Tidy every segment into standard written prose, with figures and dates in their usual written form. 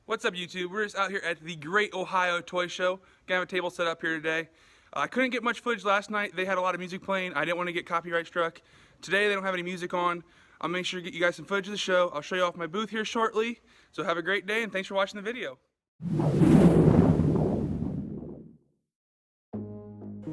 What's up, YouTube? We're just out here at the Great Ohio Toy Show. Gonna have a table set up here today. I couldn't get much footage last night. They had a lot of music playing. I didn't want to get copyright struck. Today they don't have any music on. I'll make sure to get you guys some footage of the show. I'll show you off my booth here shortly. So have a great day and thanks for watching the video.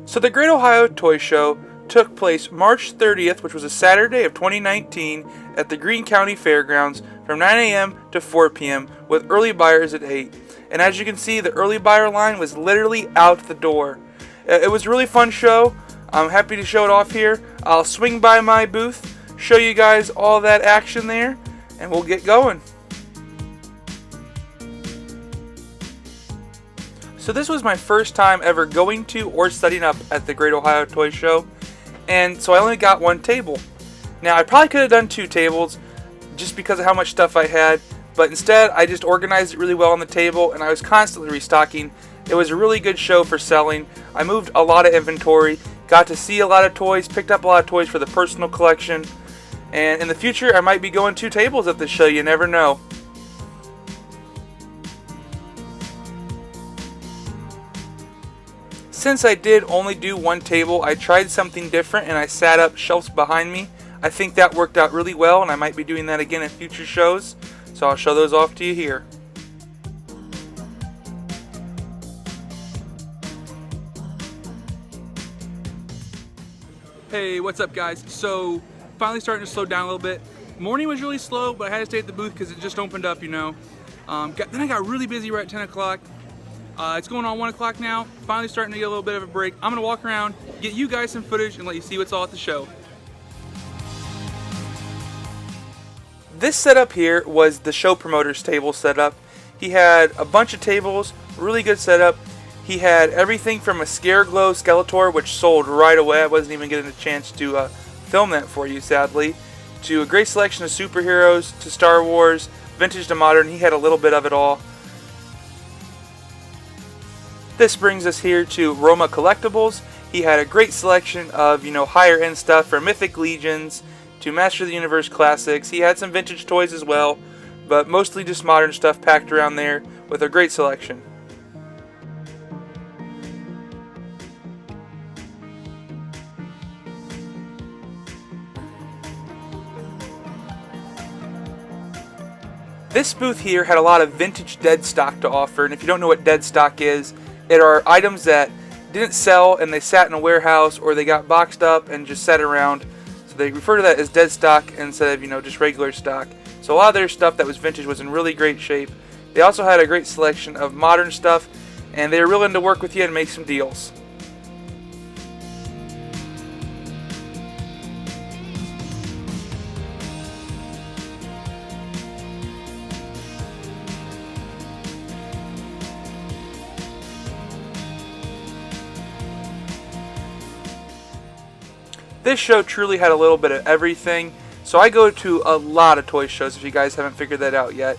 So the Great Ohio Toy Show took place March 30th, which was a Saturday of 2019, at the Greene County Fairgrounds from 9 a.m. to 4 p.m. with early buyers at 8. And as you can see, the early buyer line was literally out the door. It was a really fun show. I'm happy to show it off here. I'll swing by my booth, show you guys all that action there, and we'll get going. So this was my first time ever going to or setting up at the Great Ohio Toy Show, and so I only got one table. Now I probably could have done two tables just because of how much stuff I had, but instead I just organized it really well on the table and I was constantly restocking. It was a really good show for selling. I moved a lot of inventory, got to see a lot of toys, picked up a lot of toys for the personal collection, and in the future I might be going two tables at this show, you never know. Since I did only do one table, I tried something different and I sat up shelves behind me. I think that worked out really well and I might be doing that again in future shows. So I'll show those off to you here. Hey, what's up guys? So finally starting to slow down a little bit. Morning was really slow, but I had to stay at the booth because it just opened up, you know. Then I got really busy right at 10 o'clock. It's going on 1 o'clock now, finally starting to get a little bit of a break. I'm going to walk around, get you guys some footage, and let you see what's all at the show. This setup here was the show promoter's table setup. He had a bunch of tables, really good setup. He had everything from a Scareglow Skeletor, which sold right away. I wasn't even getting a chance to film that for you, sadly, to a great selection of superheroes, to Star Wars, vintage to modern. He had a little bit of it all. This brings us here to Roma Collectibles. He had a great selection of, higher end stuff from Mythic Legions to Master of the Universe classics. He had some vintage toys as well, but mostly just modern stuff packed around there with a great selection. This booth here had a lot of vintage dead stock to offer, and if you don't know what dead stock is, it are items that didn't sell and they sat in a warehouse or they got boxed up and just sat around. So they refer to that as dead stock instead of, just regular stock. So a lot of their stuff that was vintage was in really great shape. They also had a great selection of modern stuff and they were willing to work with you and make some deals. This show truly had a little bit of everything, so I go to a lot of toy shows if you guys haven't figured that out yet.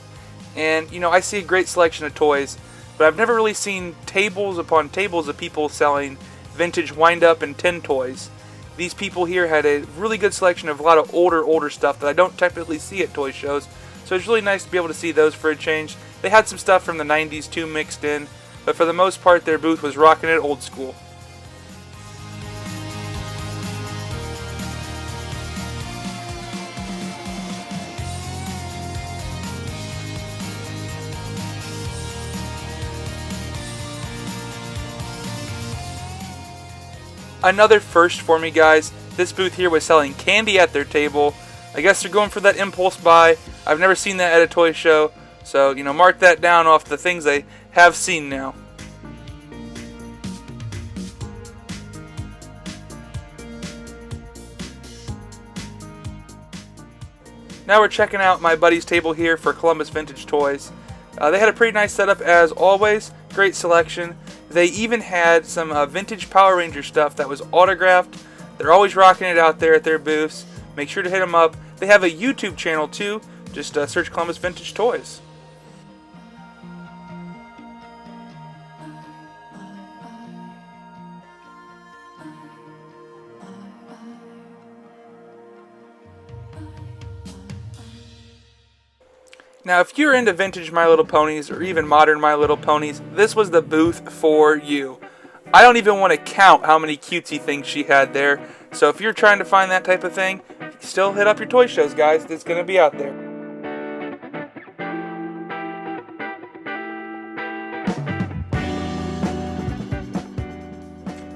And, I see a great selection of toys, but I've never really seen tables upon tables of people selling vintage wind-up and tin toys. These people here had a really good selection of a lot of older stuff that I don't typically see at toy shows, so it's really nice to be able to see those for a change. They had some stuff from the 90s too mixed in, but for the most part their booth was rocking it old school. Another first for me, guys. This booth here was selling candy at their table. I guess they're going for that impulse buy. I've never seen that at a toy show, so mark that down off the things I have seen now. Now we're checking out my buddy's table here for Columbus Vintage Toys. They had a pretty nice setup as always, great selection. They even had some vintage Power Ranger stuff that was autographed. They're always rocking it out there at their booths. Make sure to hit them up. They have a YouTube channel too. Just search Columbus Vintage Toys. Now, if you're into vintage My Little Ponies or even modern My Little Ponies, this was the booth for you. I don't even want to count how many cutesy things she had there. So if you're trying to find that type of thing, still hit up your toy shows, guys. It's going to be out there.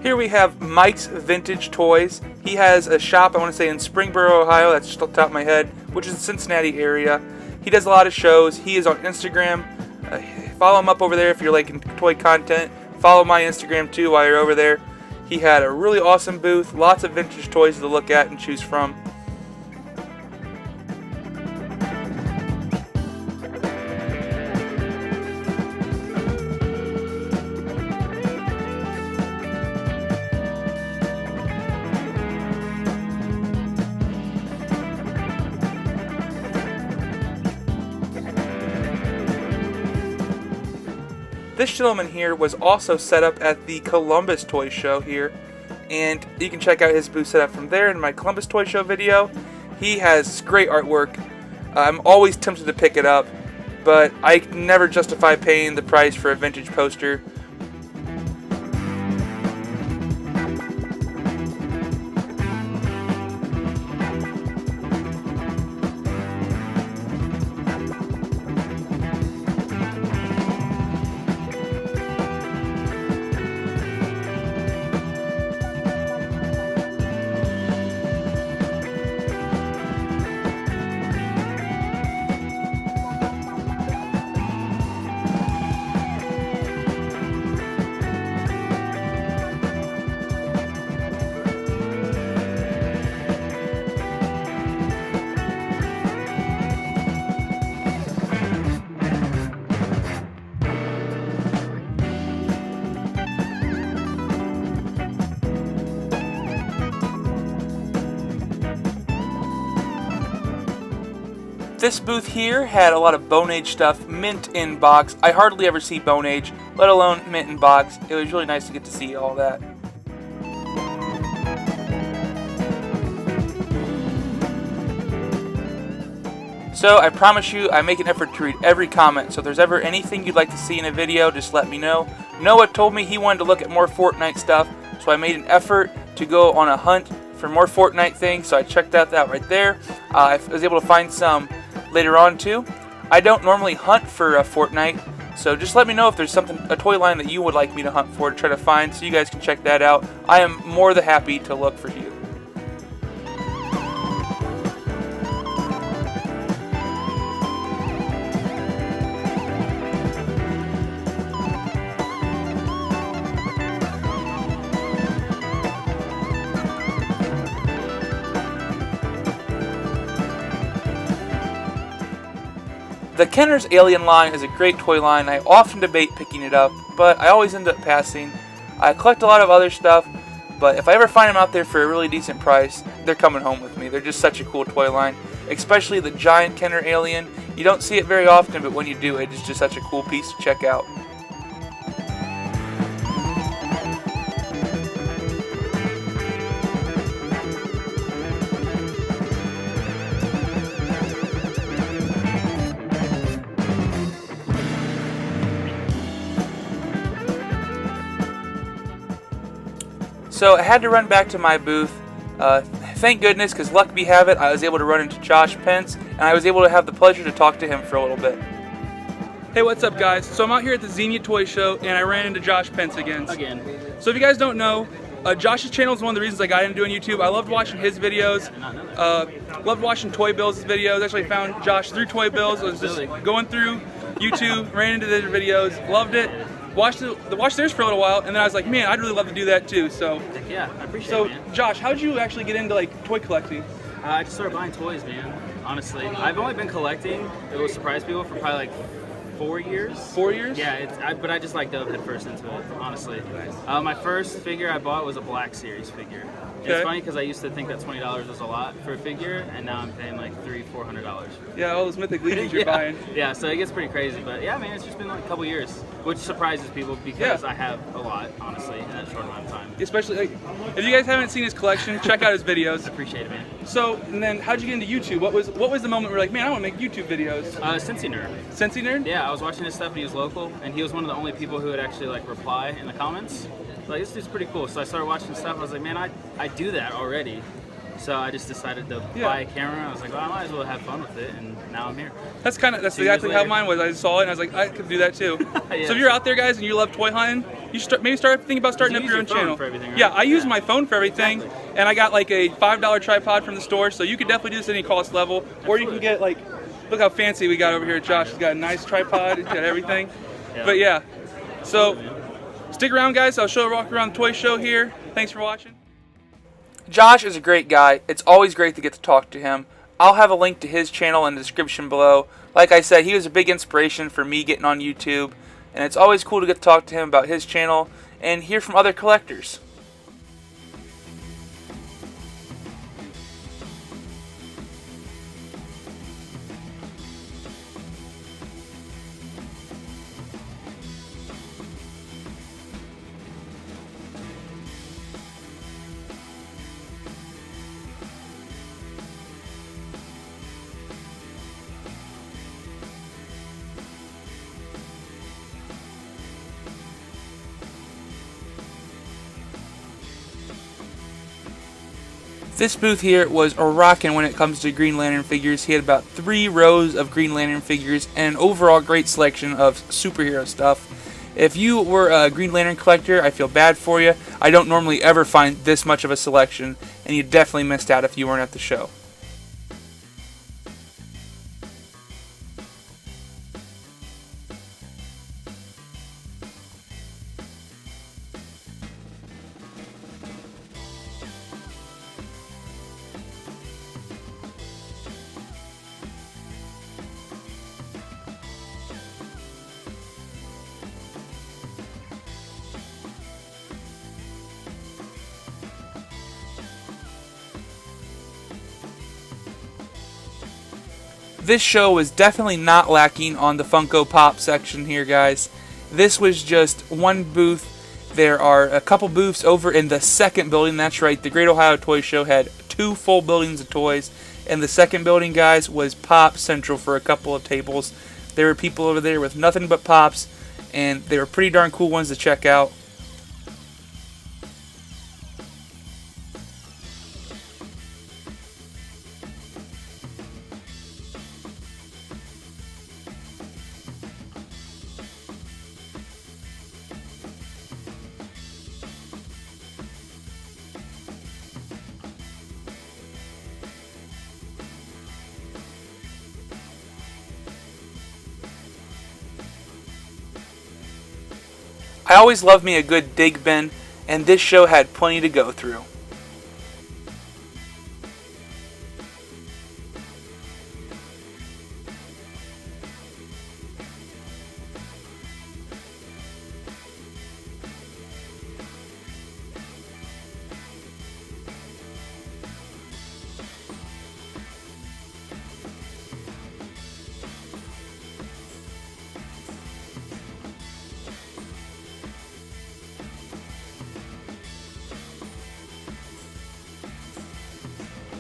Here we have Mike's Vintage Toys. He has a shop, I want to say in Springboro, Ohio. That's just off the top of my head, which is the Cincinnati area. He does a lot of shows. He is on Instagram. Follow him up over there if you're liking toy content. Follow my Instagram too while you're over there. He had a really awesome booth. Lots of vintage toys to look at and choose from. This gentleman here was also set up at the Columbus Toy Show here, and you can check out his booth setup from there in my Columbus Toy Show video. He has great artwork. I'm always tempted to pick it up, but I can never justify paying the price for a vintage poster. This booth here had a lot of Bone Age stuff, mint in box. I hardly ever see Bone Age, let alone mint in box. It was really nice to get to see all that. So I promise you, I make an effort to read every comment. So if there's ever anything you'd like to see in a video, just let me know. Noah told me he wanted to look at more Fortnite stuff, so I made an effort to go on a hunt for more Fortnite things. So I checked out that right there. I was able to find some later on too. I don't normally hunt for Fortnite, so just let me know if there's a toy line that you would like me to hunt for to try to find, so you guys can check that out. I am more than happy to look for you. The Kenner's Alien line is a great toy line. I often debate picking it up, but I always end up passing. I collect a lot of other stuff, but if I ever find them out there for a really decent price, they're coming home with me. They're just such a cool toy line, especially the giant Kenner Alien. You don't see it very often, but when you do, it's just such a cool piece to check out. So I had to run back to my booth. Thank goodness, because luck be have it, I was able to run into Josh Pence, and I was able to have the pleasure to talk to him for a little bit. Hey, what's up, guys? So I'm out here at the Xenia Toy Show, and I ran into Josh Pence again. So if you guys don't know, Josh's channel is one of the reasons I got into doing YouTube. I loved watching his videos. Loved watching Toy Bill's videos. Actually found Josh through Toy Bill's. I was just going through YouTube, ran into their videos, loved it. Watched theirs for a little while, and then I was like, man, I'd really love to do that too. So yeah, I appreciate it, man. Josh, how did you actually get into like toy collecting? I just started buying toys, man. Honestly, I've only been collecting, it will surprise people, for probably like 4 years. 4 years? Yeah, but I just like dove head first into it, honestly. My first figure I bought was a Black Series figure. It's funny because I used to think that $20 was a lot for a figure, and now I'm paying like $300-400. Yeah, all those Mythic Legions you're buying. Yeah, so it gets pretty crazy. But yeah, man, it's just been like a couple years, which surprises people because I have a lot, honestly, in that short amount of time. Especially, like, if you guys haven't seen his collection, check out his videos. I appreciate it, man. So, and then how'd you get into YouTube? What was the moment where you're like, man, I want to make YouTube videos? Cincy Nerd. Cincy Nerd? Yeah, I was watching his stuff and he was local, and he was one of the only people who would actually like reply in the comments. Like, this dude's pretty cool. So I started watching stuff. I was like, man, I do that already. So I just decided to buy a camera. I was like, well, I might as well have fun with it, and now I'm here. That's exactly how mine was. I saw it and I was like, I could do that too. So if you're out there, guys, and you love toy hunting, you should maybe start thinking about starting up your own channel. For everything, right? Yeah, I use my phone for everything, and I got like a $5 tripod from the store, so you could definitely do this at any cost level. Absolutely. Or you can get like, look how fancy we got over here. Josh has got a nice tripod. He's got everything. Yeah. But yeah, so stick around, guys. I'll walk around the toy show here. Thanks for watching. Josh is a great guy. It's always great to get to talk to him. I'll have a link to his channel in the description below. Like I said, he was a big inspiration for me getting on YouTube, and it's always cool to get to talk to him about his channel and hear from other collectors. This booth here was a rockin' when it comes to Green Lantern figures. He had about 3 rows of Green Lantern figures and an overall great selection of superhero stuff. If you were a Green Lantern collector, I feel bad for you. I don't normally ever find this much of a selection, and you definitely missed out if you weren't at the show. This show was definitely not lacking on the Funko Pop section here, guys. This was just one booth. There are a couple booths over in the second building. That's right, the Great Ohio Toy Show had 2 full buildings of toys. And the second building, guys, was Pop Central for a couple of tables. There were people over there with nothing but Pops, and they were pretty darn cool ones to check out. I always love me a good dig bin, and this show had plenty to go through.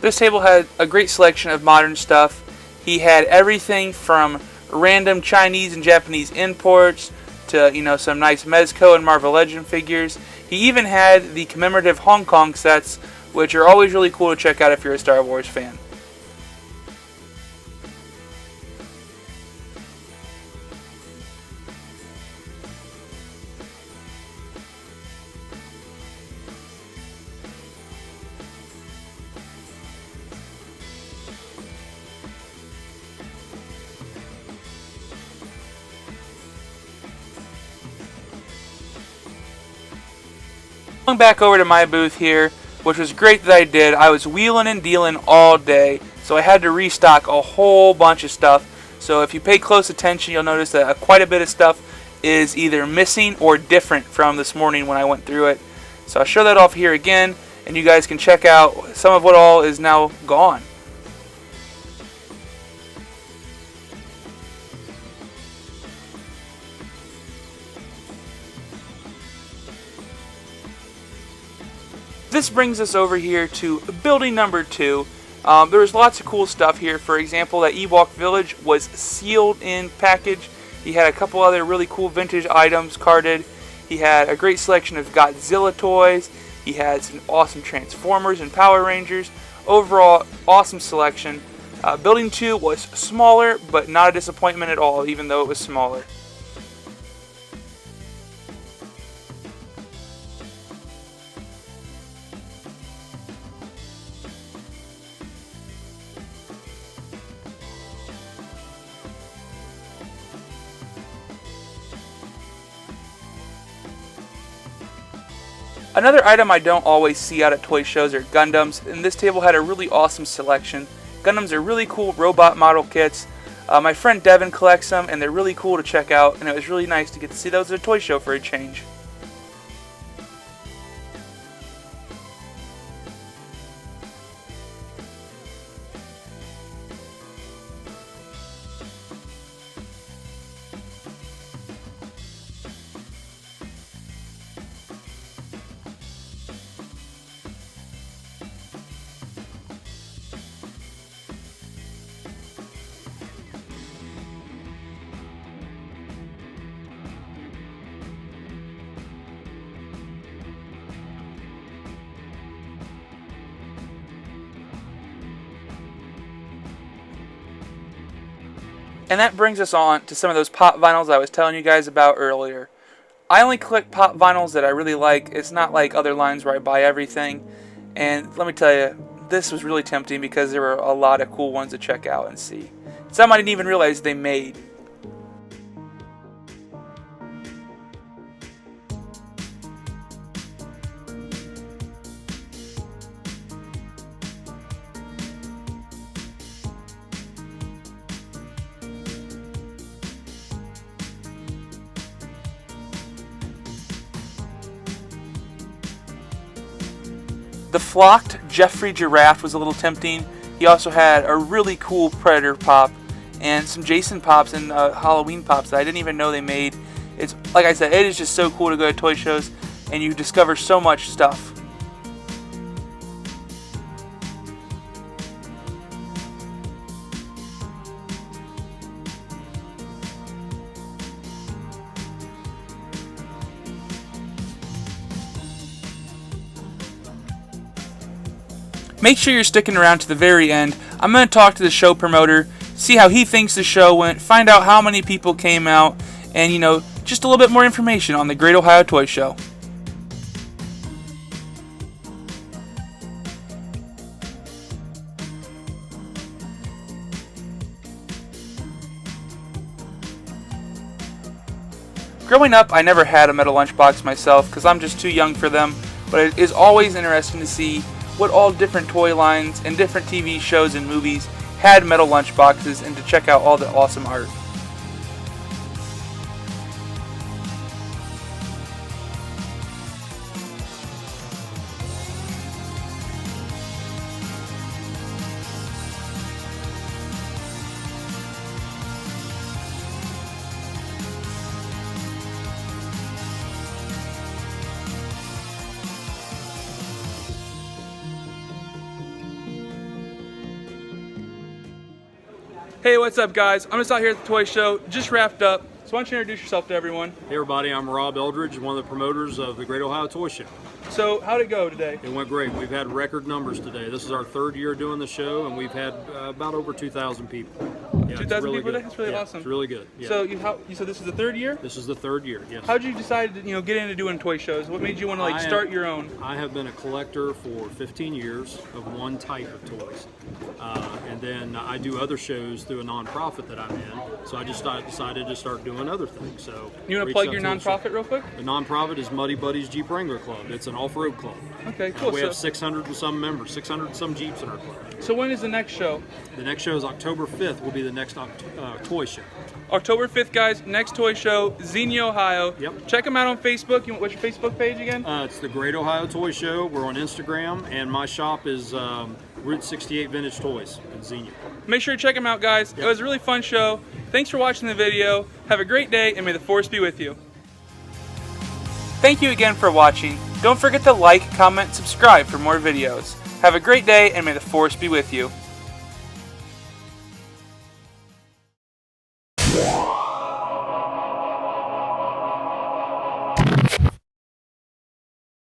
This table had a great selection of modern stuff. He had everything from random Chinese and Japanese imports to, some nice Mezco and Marvel Legend figures. He even had the commemorative Hong Kong sets, which are always really cool to check out if you're a Star Wars fan. Going back over to my booth here, which was great that I did. I was wheeling and dealing all day, so I had to restock a whole bunch of stuff. So if you pay close attention, you'll notice that quite a bit of stuff is either missing or different from this morning when I went through it. So I'll show that off here again. and you guys can check out some of what all is now gone. This brings us over here to building number 2. There was lots of cool stuff here. For example, that Ewok Village was sealed in package. He had a couple other really cool vintage items carded. He had a great selection of Godzilla toys. He had some awesome Transformers and Power Rangers. Overall, awesome selection. Building 2 was smaller, but not a disappointment at all, even though it was smaller. Another item I don't always see out at toy shows are Gundams, and this table had a really awesome selection. Gundams are really cool robot model kits. My friend Devin collects them, and they're really cool to check out, and it was really nice to get to see those at a toy show for a change. And that brings us on to some of those pop vinyls I was telling you guys about earlier. I only collect pop vinyls that I really like. It's not like other lines where I buy everything. And let me tell you, this was really tempting because there were a lot of cool ones to check out and see. Some I didn't even realize they made. The flocked Jeffrey Giraffe was a little tempting. He also had a really cool Predator pop and some Jason pops and Halloween pops that I didn't even know they made. It's like I said, it is just so cool to go to toy shows and you discover so much stuff. Make sure you're sticking around to the very end. I'm going to talk to the show promoter, see how he thinks the show went, find out how many people came out, and, just a little bit more information on the Great Ohio Toy Show. Growing up, I never had a metal lunchbox myself because I'm just too young for them, but it is always interesting to see what all different toy lines and different TV shows and movies had metal lunchboxes and to check out all the awesome art. Hey, what's up, guys? I'm just out here at the toy show, just wrapped up. So why don't you introduce yourself to everyone? Hey everybody, I'm Rob Eldridge, one of the promoters of the Great Ohio Toy Show. So how'd it go today? It went great. We've had record numbers today. This is our third year doing the show, and we've had about over 2,000 people. Yeah, 2,000 people today? That's really yeah, awesome. It's really good. Yeah. So you said this is the third year? This is the third year, yes. How'd you decide to get into doing toy shows? What made you want to start your own? I have been a collector for 15 years of one type of toys. And then I do other shows through a nonprofit that I'm in. So I just decided to start doing other things. So you want to plug your nonprofit real quick? The nonprofit is Muddy Buddies Jeep Wrangler Club. It's an off-road club. Okay, cool. We have 600 and some members, 600 and some Jeeps in our club. So when is the next show? The next show is October 5th will be the next toy show. October 5th, guys. Next toy show, Xenia, Ohio. Yep. Check them out on Facebook. What's your Facebook page again? It's the Great Ohio Toy Show. We're on Instagram, and my shop is Route 68 Vintage Toys in Xenia. Make sure to check them out, guys. Yep. It was a really fun show. Thanks for watching the video. Have a great day, and may the force be with you. Thank you again for watching. Don't forget to like, comment, subscribe for more videos. Have a great day, and may the force be with you.